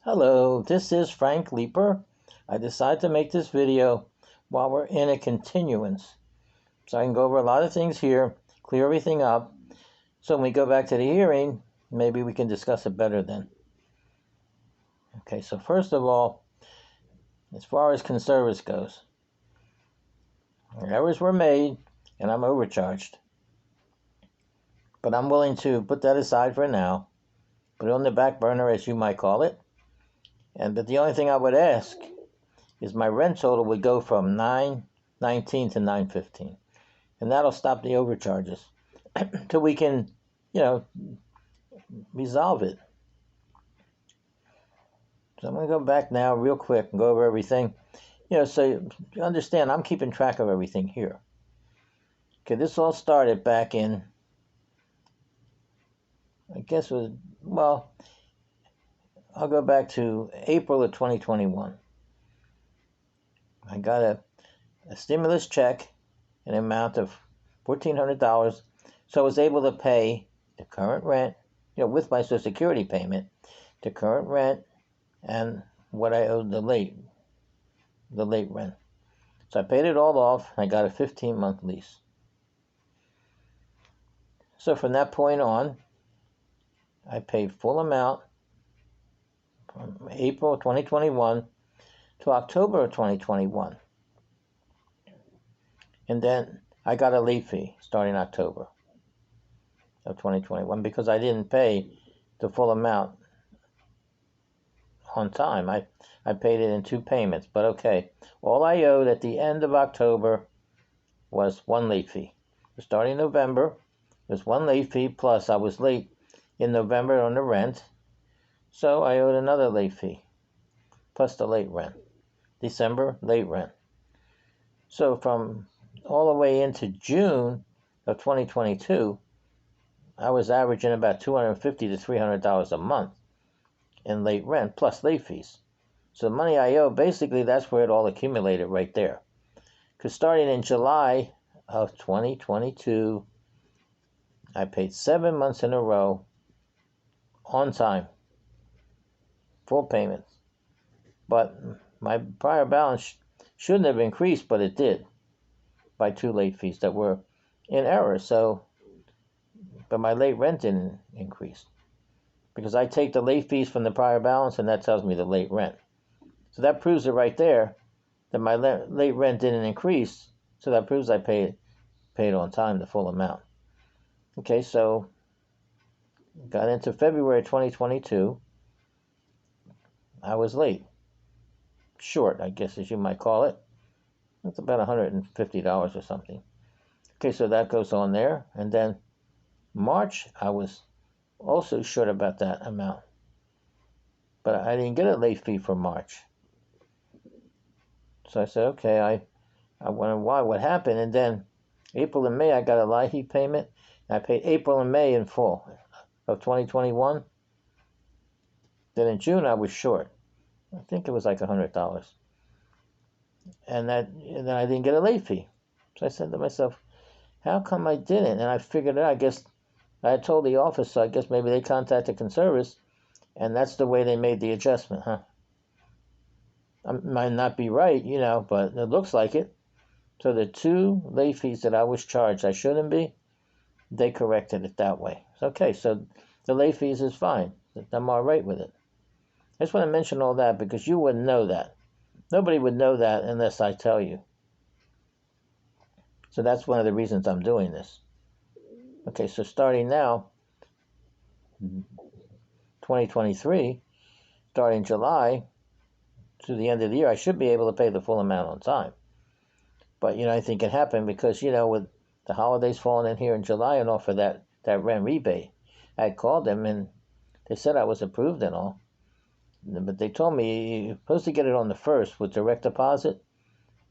Hello, this is Frank Leeper. I decided to make this video while we're in a continuance. So I can go over a lot of things here, clear everything up. So when we go back to the hearing, maybe we can discuss it better then. Okay, so first of all, as far as conservice goes, errors were made and I'm overcharged. But I'm willing to put that aside for now, put it on the back burner as you might call it. But the only thing I would ask is my rent total would go from $9.19 to $9.15, and that'll stop the overcharges till we can, resolve it. So I'm going to go back now real quick and go over everything. So you understand, I'm keeping track of everything here. Okay, this all started back in, I guess it was, well, I'll go back to April of 2021. I got a stimulus check, an amount of $1,400, so I was able to pay the current rent, with my Social Security payment, the current rent, and what I owed the late rent. So I paid it all off, and I got a 15-month lease. So from that point on, I paid full amount from April 2021 to October of 2021. And then I got a late fee starting October of 2021 because I didn't pay the full amount on time. I paid it in 2 payments, but okay. All I owed at the end of October was 1 late fee. Starting November, there's 1 late fee, plus I was late in November on the rent, so I owed another late fee, plus the late rent. December, late rent. So from all the way into June of 2022, I was averaging about $250 to $300 a month in late rent, plus late fees. So the money I owe, basically that's where it all accumulated right there. Because starting in July of 2022, I paid 7 months in a row on time, full payments. But my prior balance shouldn't have increased, but it did by 2 late fees that were in error. But my late rent didn't increase because I take the late fees from the prior balance and that tells me the late rent. So that proves it right there that my late rent didn't increase. So that proves I paid on time the full amount. Okay, so got into February 2022. I was late. Short, I guess, as you might call it. It's about $150 or something. Okay, so that goes on there. And then March, I was also short about that amount. But I didn't get a late fee for March. So I said, okay, I wonder why, what happened. And then April and May, I got a LIHEAP payment. I paid April and May in full of 2021. Then in June, I was short. I think it was like $100. And then I didn't get a late fee. So I said to myself, how come I didn't? And I figured it out. I guess I had told the office, so I guess maybe they contacted Conservice, and that's the way they made the adjustment, huh? I might not be right, but it looks like it. So the 2 late fees that I was charged, I shouldn't be, they corrected it that way. Okay, so the late fees is fine. I'm all right with it. I just want to mention all that because you wouldn't know that. Nobody would know that unless I tell you. So that's one of the reasons I'm doing this. Okay, so starting now, 2023, starting July to the end of the year, I should be able to pay the full amount on time. But, I think it happened because, with the holidays falling in here in July and all for that rent rebate, I called them and they said I was approved and all. But they told me you're supposed to get it on the 1st with direct deposit,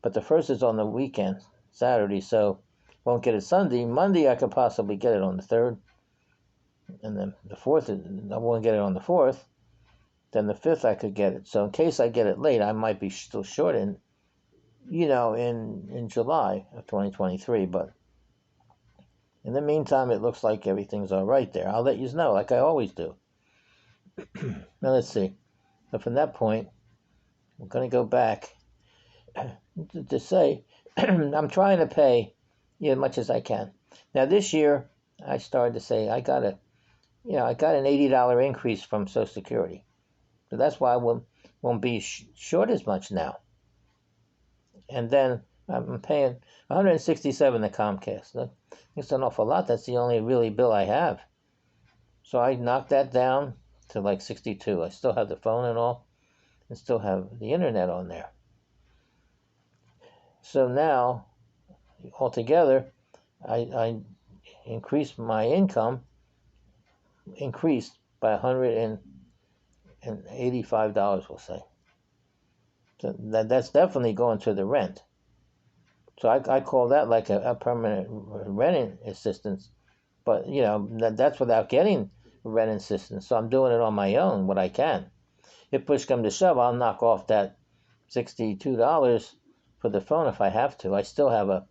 but the 1st is on the weekend, Saturday, so won't get it Sunday. Monday I could possibly get it on the 3rd, and then the 4th, I won't get it on the 4th. Then the 5th I could get it. So in case I get it late, I might be still short in July of 2023. But in the meantime, it looks like everything's all right there. I'll let you know, like I always do. Now let's see. So from that point, we're going to go back to say I'm trying to pay as much as I can. Now this year, I started to say I got an $80 increase from Social Security, so that's why I won't be short as much now. And then I'm paying 167 to Comcast. It's an awful lot. That's the only really bill I have. So I knocked that down to like 62. I still have the phone and all, and still have the internet on there. So now, altogether, I increased my income, increased by $185, we'll say. So that's definitely going to the rent. So I call that like a permanent rent assistance. But, that's without getting rent assistance. So I'm doing it on my own, what I can. If push comes to shove, I'll knock off that $62 for the phone if I have to. I still have a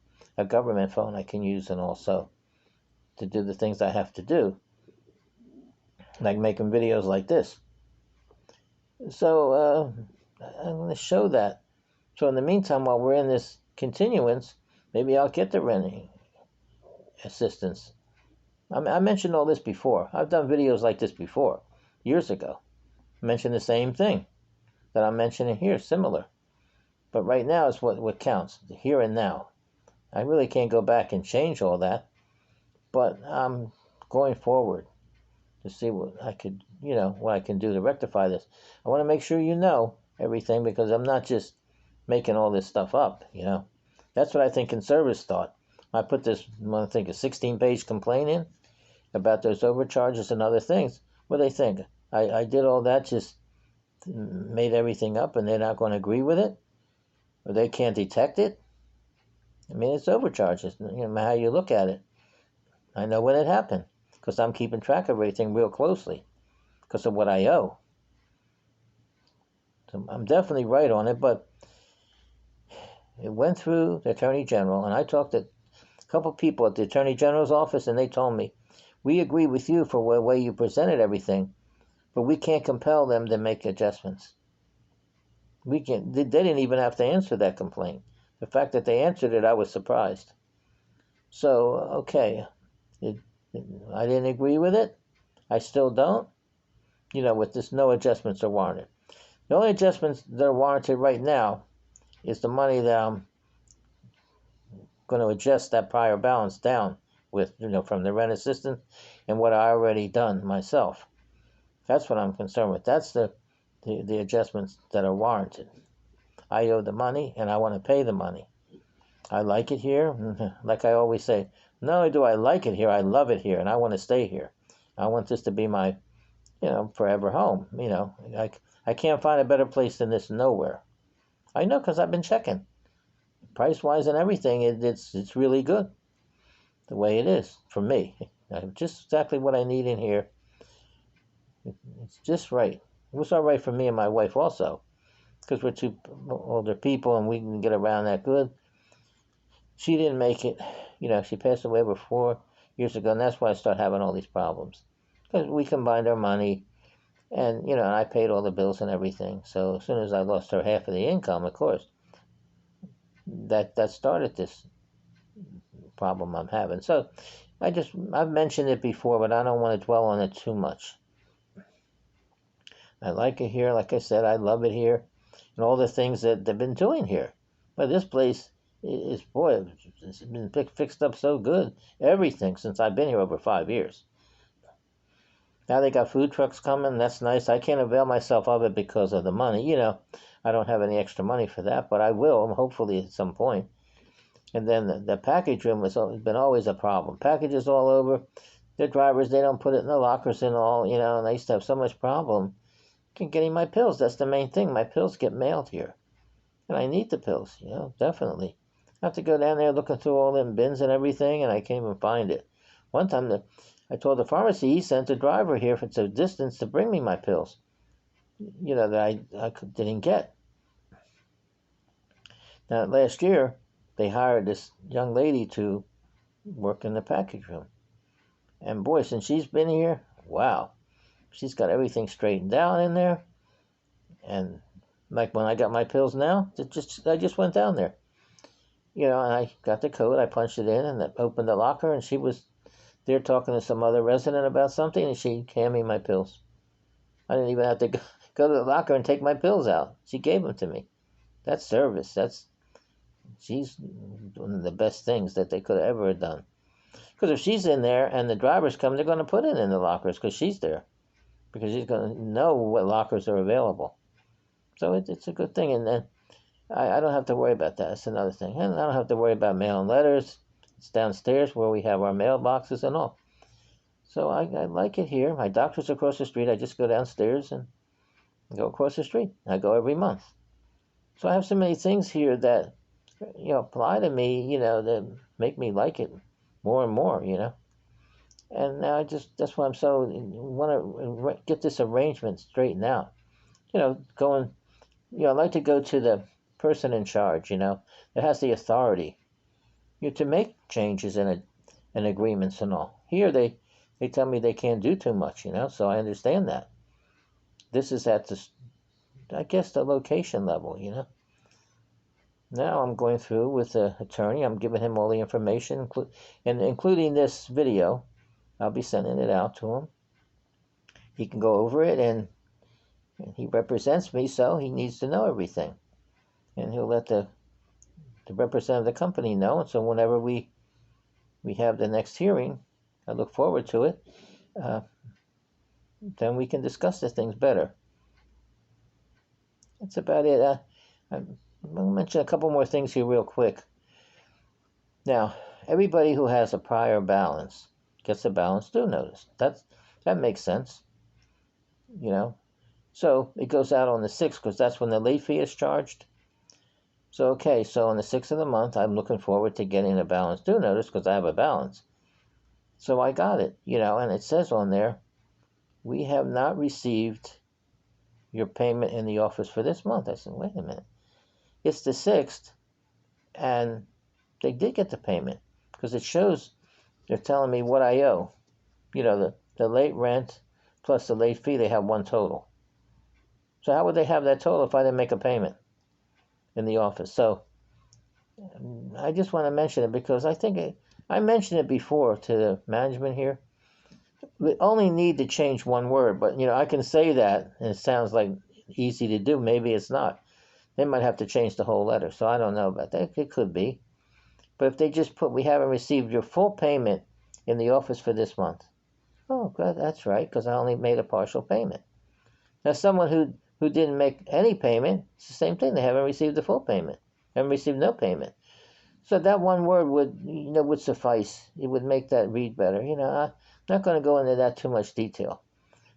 government phone I can use, and also to do the things I have to do, like making videos like this. So I'm going to show that. So in the meantime, while we're in this continuance, maybe I'll get the renting assistance. I mentioned all this before. I've done videos like this before, years ago. I mentioned the same thing that I'm mentioning here, similar. But right now is what counts, the here and now. I really can't go back and change all that, but I'm going forward to see what I could, what I can do to rectify this. I want to make sure you know everything, because I'm not just making all this stuff up, That's what I think conservatives thought. I put this, I think, a 16-page complaint in about those overcharges and other things. What do they think? I did all that, just made everything up, and they're not going to agree with it? Or they can't detect it? I mean, it's overcharges, how you look at it. I know when it happened, because I'm keeping track of everything real closely, because of what I owe. So I'm definitely right on it, but it went through the Attorney General, and I talked to a couple people at the Attorney General's office, and they told me, we agree with you for the way you presented everything, but we can't compel them to make adjustments. They didn't even have to answer that complaint. The fact that they answered it, I was surprised. So, okay, I didn't agree with it. I still don't. With this, no adjustments are warranted. The only adjustments that are warranted right now is the money that I'm going to adjust that prior balance down with, from the rent assistance and what I already done myself. That's what I'm concerned with. That's the adjustments that are warranted. I owe the money, and I want to pay the money. I like it here. Like I always say, not only do I like it here, I love it here, and I want to stay here. I want this to be my, forever home. I can't find a better place than this nowhere. I know, because I've been checking. Price-wise and everything, it's really good the way it is for me. Just exactly what I need in here. It's just right. It was all right for me and my wife also, because we're two older people and we can get around that good. She didn't make it. She passed away over 4 years ago, and that's why I started having all these problems. Because we combined our money, and, I paid all the bills and everything. So as soon as I lost her half of the income, of course, that started this problem I'm having. So I've mentioned it before, but I don't want to dwell on it too much. I like it here. Like I said, I love it here, and all the things that they've been doing here. But this place it's been fixed up so good. Everything since I've been here over 5 years. Now they got food trucks coming. That's nice. I can't avail myself of it because of the money. I don't have any extra money for that, but I will, hopefully, at some point. And then the package room has been always a problem. Packages all over. The drivers, they don't put it in the lockers and all, and I used to have so much problem getting my pills. That's the main thing. My pills get mailed here. And I need the pills, definitely. I have to go down there looking through all them bins and everything, and I can't even find it. One time, I told the pharmacy he sent a driver here for a distance to bring me my pills, that I didn't get. Now, last year, they hired this young lady to work in the package room. And boy, since she's been here, wow, she's got everything straightened out in there. And like when I got my pills now, I just went down there, and I got the code. I punched it in and opened the locker, and she was there talking to some other resident about something, and she handed me my pills. I didn't even have to go to the locker and take my pills out. She gave them to me. That's service. She's one of the best things that they could have ever done. Because if she's in there and the drivers come, they're going to put it in the lockers because she's there. Because she's going to know what lockers are available. So it's a good thing. And then I don't have to worry about that. That's another thing. And I don't have to worry about mailing letters. It's downstairs where we have our mailboxes and all. So I like it here. My doctor's across the street. I just go downstairs and go across the street. I go every month. So I have so many things here that, apply to me, that make me like it more and more, And now that's why I'm so want to get this arrangement straightened out. Going, I like to go to the person in charge, that has the authority, to make changes and agreements and all. Here they tell me they can't do too much, so I understand that. This is at the location level, Now I'm going through with the attorney. I'm giving him all the information, including this video. I'll be sending it out to him. He can go over it, and he represents me, so he needs to know everything. And he'll let the representative of the company know. And so whenever we have the next hearing, I look forward to it, then we can discuss the things better. That's about it. I'll mention a couple more things here real quick. Now, everybody who has a prior balance gets a balance due notice. That makes sense, So it goes out on the 6th because that's when the late fee is charged. So on the 6th of the month, I'm looking forward to getting a balance due notice because I have a balance. So I got it, and it says on there, we have not received your payment in the office for this month. I said, wait a minute. It's the 6th, and they did get the payment because it shows they're telling me what I owe. The late rent plus the late fee, they have one total. So how would they have that total if I didn't make a payment in the office? So I just want to mention it because I think I mentioned it before to the management here. We only need to change one word, but I can say that, and it sounds like easy to do. Maybe it's not. They might have to change the whole letter, so I don't know about that. It could be. But if they just put, we haven't received your full payment in the office for this month. Oh, God, that's right, because I only made a partial payment. Now, someone who didn't make any payment, it's the same thing. They haven't received the full payment, haven't received no payment. So that one word would suffice. It would make that read better. I'm not going to go into that too much detail.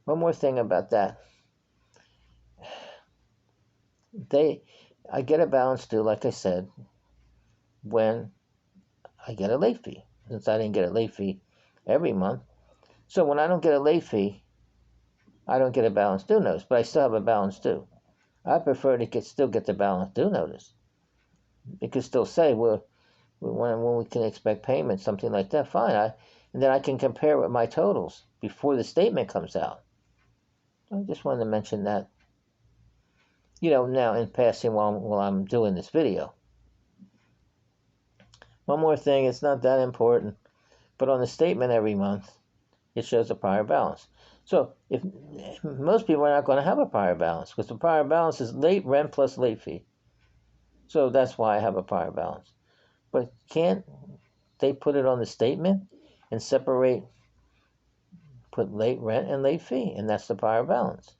One more thing about that. I get a balance due, like I said, when I get a late fee. Since I didn't get a late fee every month. So when I don't get a late fee, I don't get a balance due notice, but I still have a balance due. I prefer to still get the balance due notice. It could still say, when we can expect payment, something like that, fine. And then I can compare with my totals before the statement comes out. I just wanted to mention that, now in passing while I'm doing this video. One more thing, it's not that important, but on the statement every month, it shows a prior balance. So if most people are not going to have a prior balance because the prior balance is late rent plus late fee. So that's why I have a prior balance. But can't they put it on the statement and put late rent and late fee, and that's the prior balance?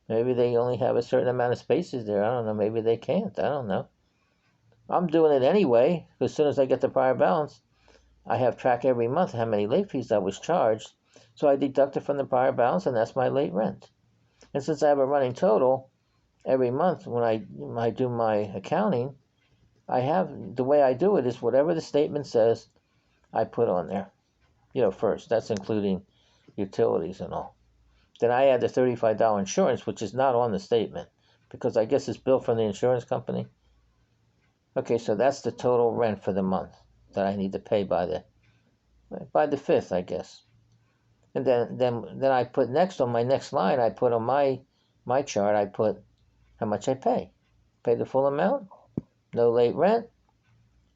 Maybe they only have a certain amount of spaces there. I don't know. Maybe they can't. I don't know. I'm doing it anyway. As soon as I get the prior balance, I have track every month how many late fees I was charged. So I deduct it from the prior balance, and that's my late rent. And since I have a running total every month when I do my accounting, the way I do it is whatever the statement says, I put on there. First. That's including utilities and all. Then I add the $35 insurance, which is not on the statement, because I guess it's billed from the insurance company. Okay, so that's the total rent for the month that I need to pay by the 5th, I guess. And then I put next on my next line, I put on my chart, I put how much I pay. Pay the full amount, no late rent,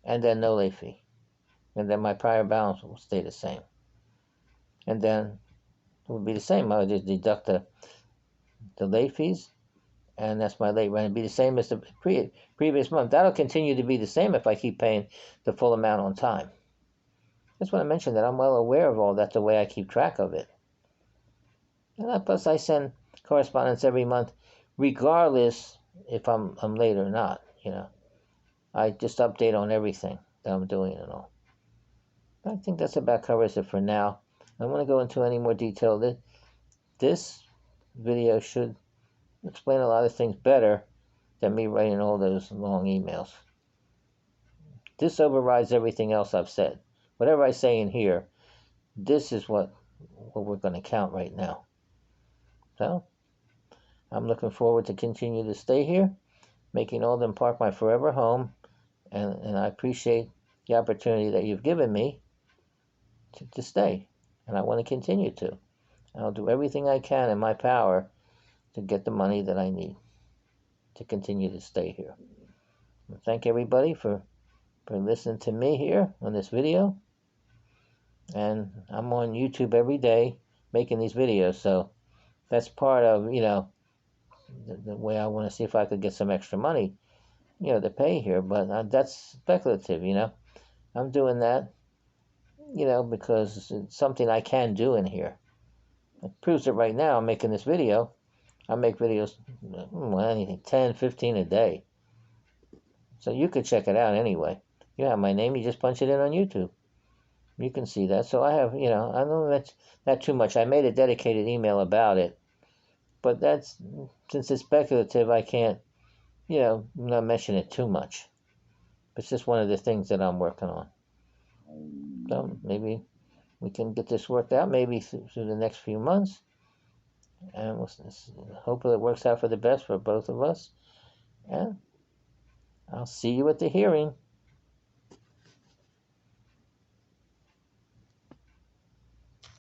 and then no late fee. And then my prior balance will stay the same. And then it would be the same. I would just deduct the late fees, and that's my late rent. It'd be the same as the previous month. That'll continue to be the same if I keep paying the full amount on time. Just want to mention that I'm well aware of all that, the way I keep track of it. And plus, I send correspondence every month, regardless if I'm late or not. I just update on everything that I'm doing and all. I think that's about covers it for now. I don't want to go into any more detail. This video should explain a lot of things better than me writing all those long emails. This overrides everything else I've said. Whatever I say in here, this is what we're going to count right now. So, I'm looking forward to continue to stay here, making Alden Park my forever home, and I appreciate the opportunity that you've given me to stay, and I want to continue to. I'll do everything I can in my power to get the money that I need to continue to stay here. Thank everybody for listening to me here on this video. And I'm on YouTube every day making these videos, so that's part of, the way I want to see if I could get some extra money, to pay here. But that's speculative, I'm doing that, because it's something I can do in here. It proves it right now. I'm making this video. I make videos, anything, 10, 15 a day. So you could check it out anyway. You have my name, you just punch it in on YouTube. You can see that. So I have, I don't know that too much. I made a dedicated email about it. But since it's speculative, I can't, not mention it too much. It's just one of the things that I'm working on. So maybe we can get this worked out, maybe through the next few months. And hopefully it works out for the best for both of us. And I'll see you at the hearing.